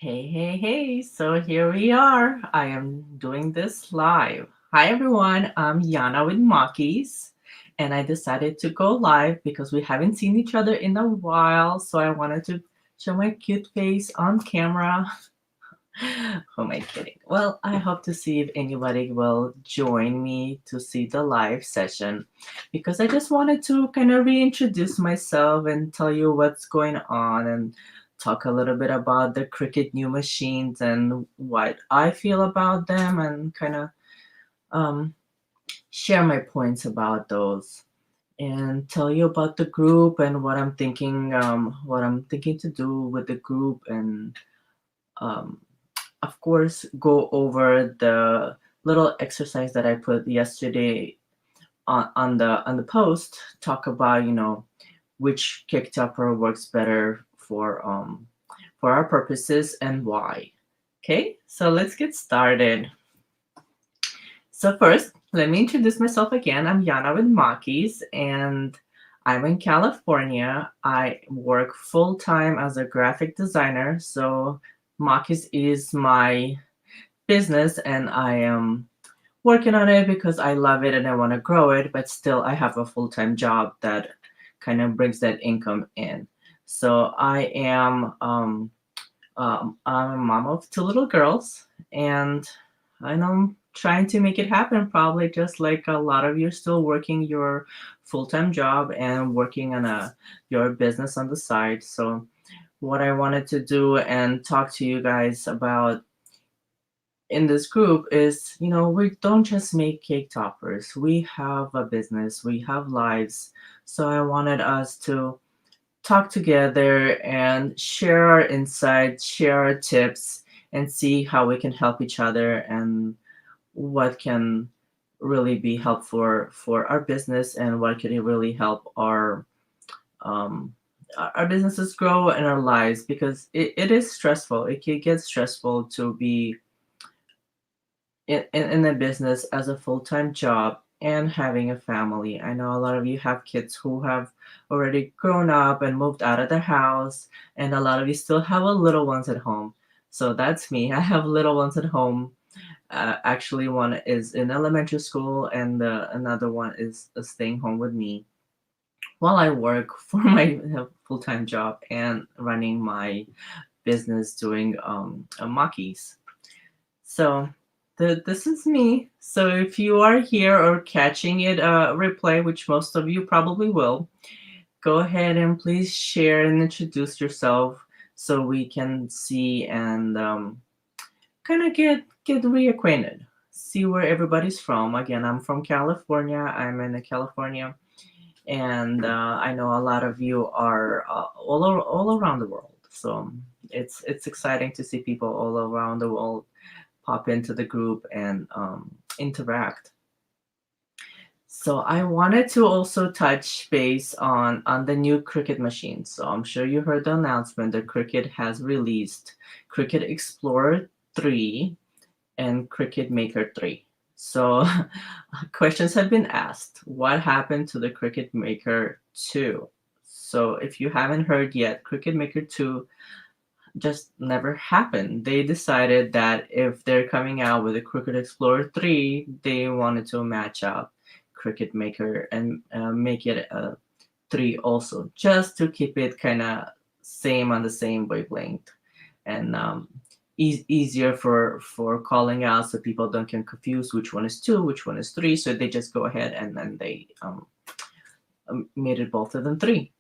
Hey, hey, hey. So here we are. I am doing this live. Hi, everyone. I'm Yana with Mockys, and I decided to go live because we haven't seen each other in a while. So I wanted to show my cute face on camera. Who am I kidding? Well, I hope to see if anybody will join me to see the live session because I just wanted to kind of reintroduce myself and tell you what's going on and talk a little bit about the Cricut new machines and what I feel about them and kind of um, share my points about those and tell you about the group and what I'm thinking to do with the group and um, of course, go over the little exercise that I put yesterday on the post. Talk about which kick topper works better for our purposes and why. Okay, so let's get started. So first, let me introduce myself again. I'm Yana with Mockys, and I'm in California. I work full time as a graphic designer. So Mockys is my business and I am working on it because I love it and I want to grow it, but still I have a full-time job that kind of brings that income in. So I'm a mom of two little girls and I know I'm trying to make it happen probably just like a lot of you still working your full-time job and working on a your business on the side. So what I wanted to do and talk to you guys about in this group is, we don't just make cake toppers. We have a business, we have lives. So I wanted us to talk together and share our insights, share our tips, and see how we can help each other and what can really be helpful for our business and what can really help um, our businesses grow and our lives because it is stressful. It can get stressful to be in a business as a full-time job and having a family. I know a lot of you have kids who have already grown up and moved out of the house, and a lot of you still have a little ones at home. So that's me. I have little ones at home. Actually, one is in elementary school, and another one is staying home with me while I work for my full-time job and running my business doing Mockys. So this is me. So if you are here or catching it replay, which most of you probably will, go ahead and please share and introduce yourself so we can see and kind of get reacquainted. See where everybody's from. Again, I'm from California. I'm in California, and I know a lot of you are all around the world. So it's exciting to see people all around the world pop into the group and interact. So I wanted to also touch base on the new Cricut machine. So I'm sure you heard the announcement that Cricut has released Cricut Explore 3 and Cricut Maker 3. So questions have been asked. What happened to the Cricut Maker 2? So if you haven't heard yet, Cricut Maker 2 just never happened. They decided that if they're coming out with a Cricut Explorer 3, they wanted to match up Cricut Maker and make it a 3 also, just to keep it kind of same on the same wavelength and easier for calling out so people don't get confused which one is 2, which one is 3. So they just go ahead and then they made it both of them 3.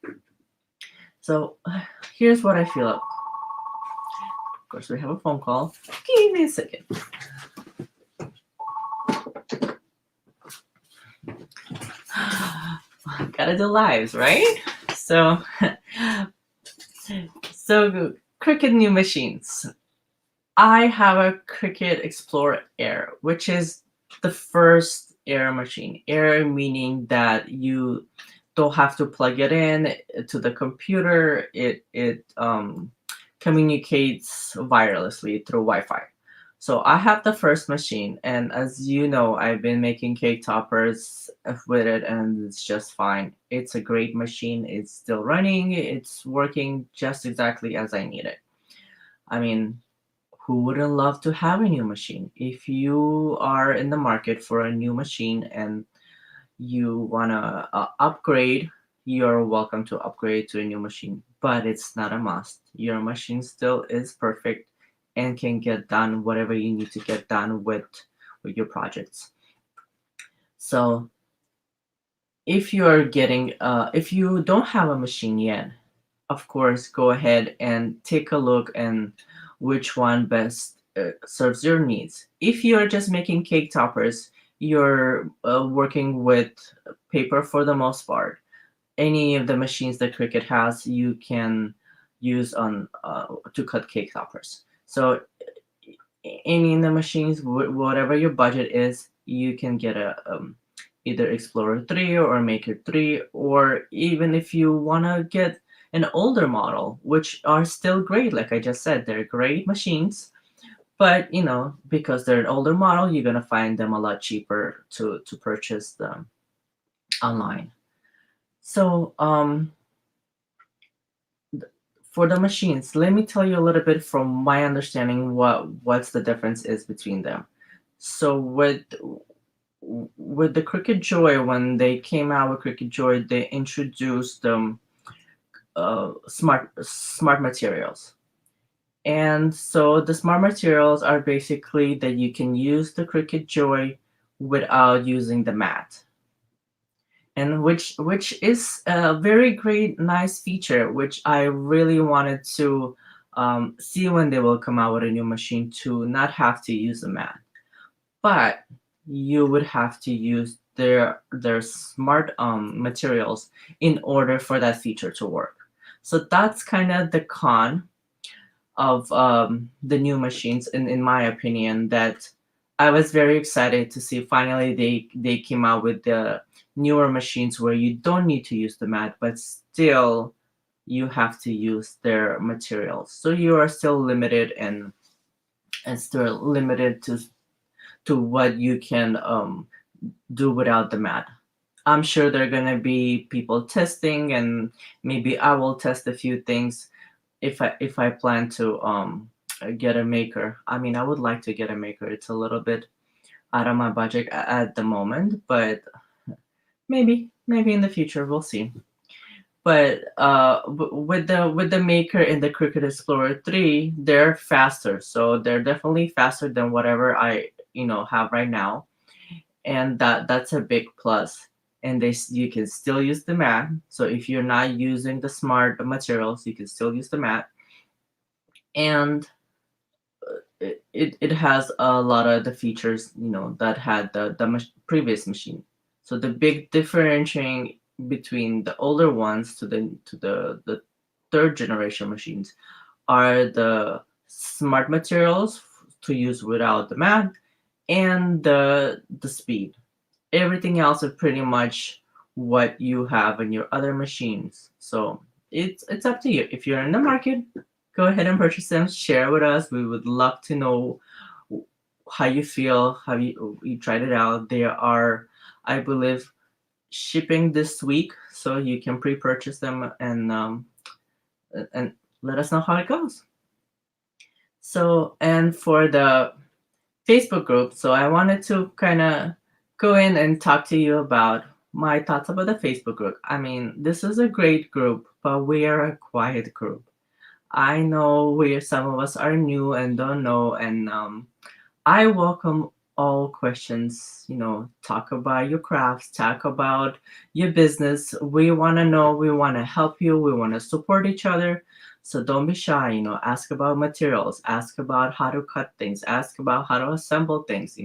So here's what I feel. Of course, we have a phone call. Give me a second. Gotta do lives, right? So, so Cricut new machines. I have a Cricut Explore Air, which is the first Air machine. Air meaning that you don't have to plug it in to the computer. It communicates wirelessly through Wi-Fi. So I have the first machine, and as you know, I've been making cake toppers with it, and it's just fine. It's a great machine. It's still running. It's working just exactly as I need it. I mean, Who wouldn't love to have a new machine? If you are in the market for a new machine and you want to upgrade, you're welcome to upgrade to a new machine, but it's not a must. Your machine still is perfect and can get done whatever you need to get done with your projects. So if you don't have a machine yet, of course, go ahead and take a look and which one best serves your needs. If you're just making cake toppers, you're working with paper for the most part. Any of the machines that Cricut has, you can use on to cut cake toppers. So any of the machines, whatever your budget is, you can get a either Explorer 3 or Maker 3, or even if you want to get an older model, which are still great. Like I just said, they're great machines, but because they're an older model, you're gonna find them a lot cheaper to purchase them online. So for the machines, let me tell you a little bit from my understanding what's the difference is between them. So with the Cricut Joy, when they came out with Cricut Joy, they introduced smart materials. And so the smart materials are basically that you can use the Cricut Joy without using the mat, and which is a very great, nice feature, which I really wanted to see when they will come out with a new machine to not have to use the mat. But you would have to use their smart materials in order for that feature to work. So that's kind of the con of the new machines, in my opinion, that I was very excited to see finally they came out with the newer machines where you don't need to use the mat, but still you have to use their materials. So you are still limited and still limited to what you can do without the mat. I'm sure there are gonna be people testing, and maybe I will test a few things if I plan to get a maker. I mean, I would like to get a maker. It's a little bit out of my budget at the moment, but maybe in the future we'll see. But with the maker in the Cricut Explorer 3, they're faster. So they're definitely faster than whatever I have right now, and that's a big plus. And you can still use the mat. So if you're not using the smart materials, you can still use the mat. And it has a lot of the features that had the previous machine. So the big differentiating between the older ones to the third generation machines are the smart materials to use without the mat, and the speed. Everything else is pretty much what you have in your other machines. So it's up to you. If you're in the market, go ahead and purchase them. Share with us. We would love to know how you feel. Have you tried it out? They are, I believe, shipping this week, so you can pre-purchase them and let us know how it goes. So, and for the Facebook group, so I wanted to kind of go in and talk to you about my thoughts about the Facebook group. I mean, this is a great group, but we are a quiet group. I know some of us are new and don't know, and I welcome all questions. Talk about your crafts, talk about your business. We want to know, we want to help you, we want to support each other. So don't be shy. Ask about materials, ask about how to cut things, ask about how to assemble things.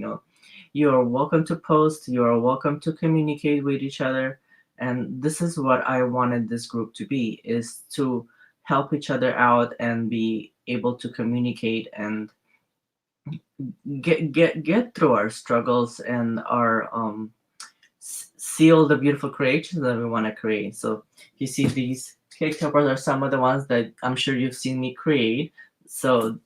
You are welcome to post, you are welcome to communicate with each other. And this is what I wanted this group to be, is to help each other out and be able to communicate and get through our struggles and our seal the beautiful creations that we want to create. So you see, these cake toppers are some of the ones that I'm sure you've seen me create. So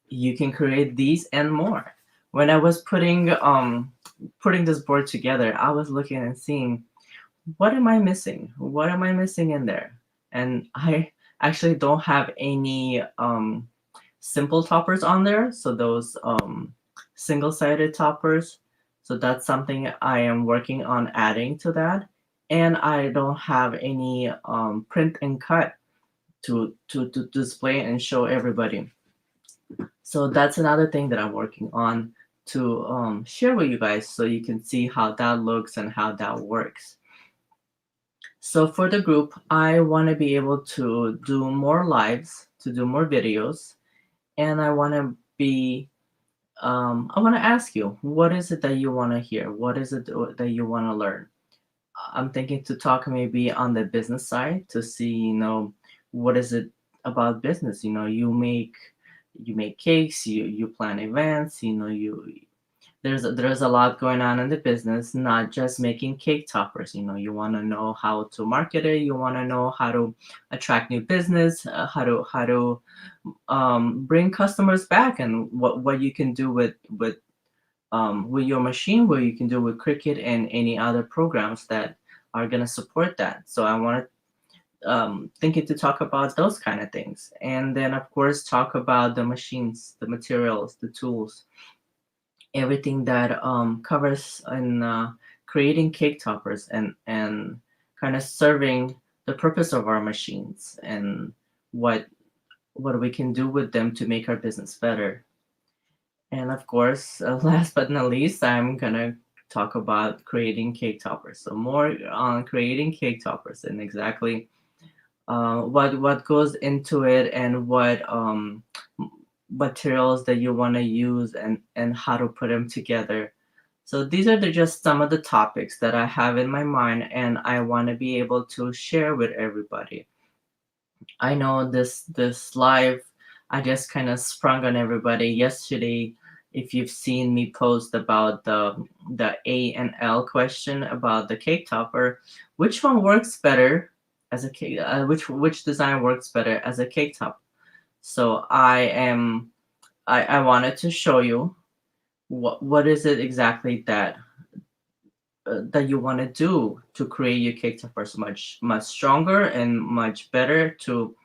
you can create these and more. When I was putting this board together, I was looking and seeing, what am I missing? What am I missing in there? And I actually don't have any simple toppers on there. So those single-sided toppers. So that's something I am working on adding to that. And I don't have any print and cut to display and show everybody. So that's another thing that I'm working on to share with you guys so you can see how that looks and how that works. So for the group, I want to be able to do more lives, to do more videos, and I want to be, I want to ask you, what is it that you want to hear? What is it that you want to learn? I'm thinking to talk maybe on the business side to see, what is it about business? You make cakes, you plan events, there's a lot going on in the business, not just making cake toppers. You want to know how to market it, you want to know how to attract new business, how to bring customers back, and what you can do with your machine, what you can do with Cricut and any other programs that are going to support that. So I want to thinking to talk about those kind of things, and then of course talk about the machines, the materials, the tools, everything that covers in creating cake toppers, and kind of serving the purpose of our machines, and what we can do with them to make our business better. And of course, last but not least, I'm gonna talk about creating cake toppers. So more on creating cake toppers and exactly what goes into it, and what materials that you want to use, and how to put them together. So these are just some of the topics that I have in my mind, and I want to be able to share with everybody. I know this live, I just kind of sprung on everybody yesterday. If you've seen me post about the A and L question about the cake topper, which one works better as a cake? Which design works better as a cake top? So I wanted to show you what is it exactly that you want to do to create your cake toppers much stronger and much better to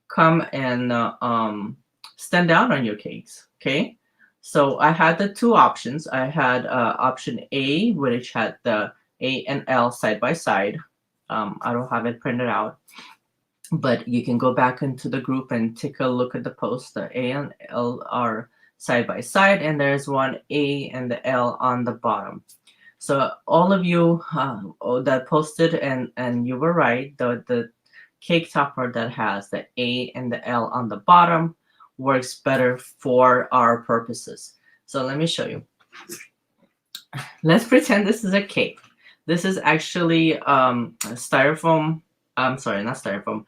come and stand out on your cakes. Okay, so I had the two options. I had option A, which had the A and L side by side. I don't have it printed out, but you can go back into the group and take a look at the post. The A and L are side by side, and there's one A and the L on the bottom. So all of you that posted, and you were right, the cake topper that has the A and the L on the bottom works better for our purposes. So let me show you. Let's pretend this is a cake. This is actually styrofoam. I'm sorry, not styrofoam.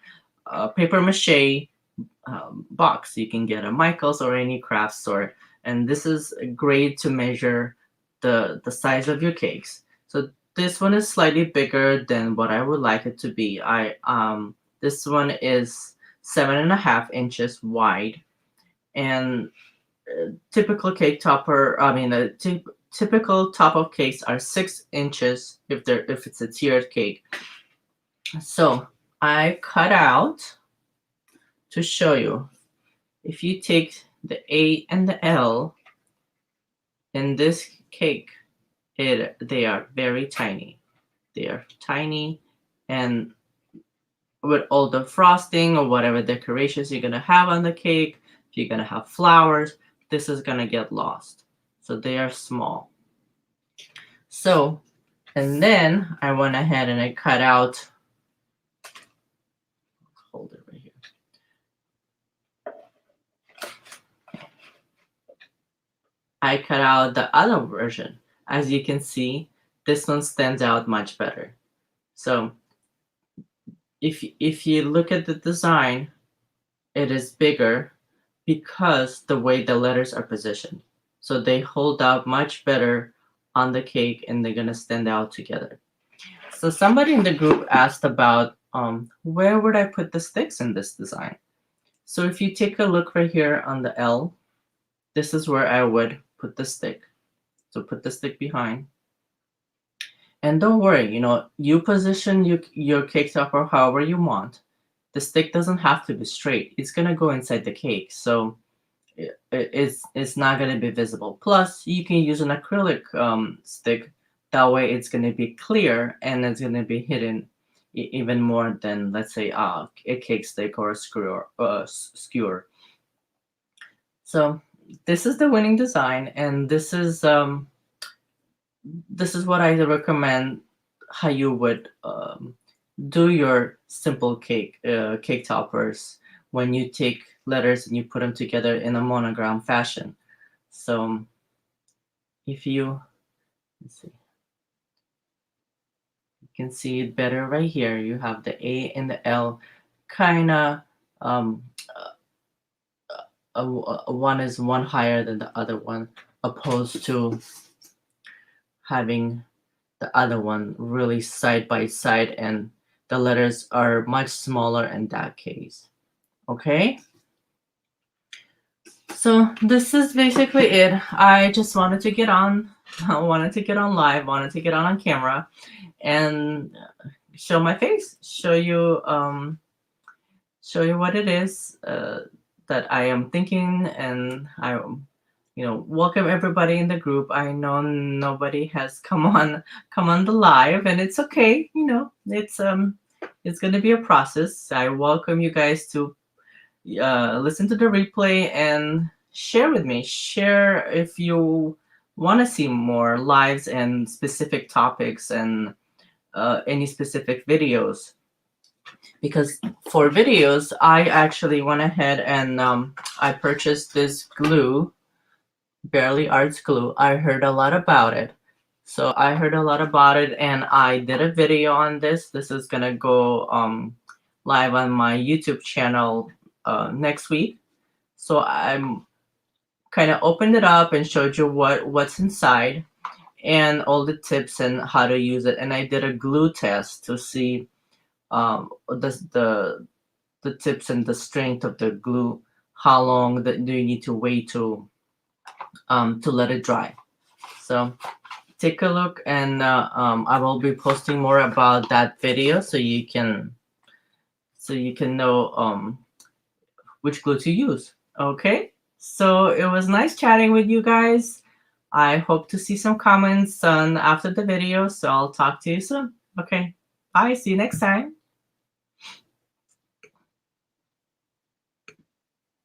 Paper mache box. You can get a Michaels or any craft store, and this is great to measure the size of your cakes. So this one is slightly bigger than what I would like it to be. This one is 7.5 inches wide, and typical cake topper. I mean, typical top of cakes are 6 inches if it's a tiered cake. So I cut out to show you. If you take the A and the L in this cake, they are very tiny. They are tiny, and with all the frosting or whatever decorations you're gonna have on the cake, if you're gonna have flowers, this is gonna get lost. So they are small. So, and then I went ahead and I cut out, hold it right here. I cut out the other version. As you can see, this one stands out much better. So if you look at the design, it is bigger because the way the letters are positioned. So they hold up much better on the cake, and they're gonna stand out together. So somebody in the group asked about where would I put the sticks in this design? So if you take a look right here on the L, this is where I would put the stick. So put the stick behind. And don't worry, you position your cake topper however you want. The stick doesn't have to be straight. It's gonna go inside the cake. So it's not going to be visible. Plus, you can use an acrylic stick. That way, it's going to be clear and it's going to be hidden even more than, let's say, a cake stick or a skewer. So this is the winning design, and this is what I recommend how you would do your simple cake toppers when you take letters and you put them together in a monogram fashion. So if you, let's see, you can see it better right here. You have the A and the L kind of um, one is one higher than the other one, opposed to having the other one really side by side, and the letters are much smaller in that case. Okay, so this is basically it. I just wanted to get on, I wanted to get on live, wanted to get on camera and show my face, show you what it is that I am thinking, and I welcome everybody in the group. I know nobody has come on the live, and it's okay. It's going to be a process. I welcome you guys to listen to the replay and share with me. Share if you want to see more lives and specific topics and any specific videos. Because for videos, I actually went ahead and I purchased this glue, Barely Arts glue. I heard a lot about it. So I heard a lot about it and I did a video on this. This is gonna go live on my YouTube channel next week. So I'm kind of opened it up and showed you what's inside and all the tips and how to use it. And I did a glue test to see the tips and the strength of the glue. How long do you need to wait to let it dry? So take a look, and I will be posting more about that video so you can know which glue to use. Okay, so it was nice chatting with you guys. I hope to see some comments after the video, so I'll talk to you soon. Okay, bye. See you next time.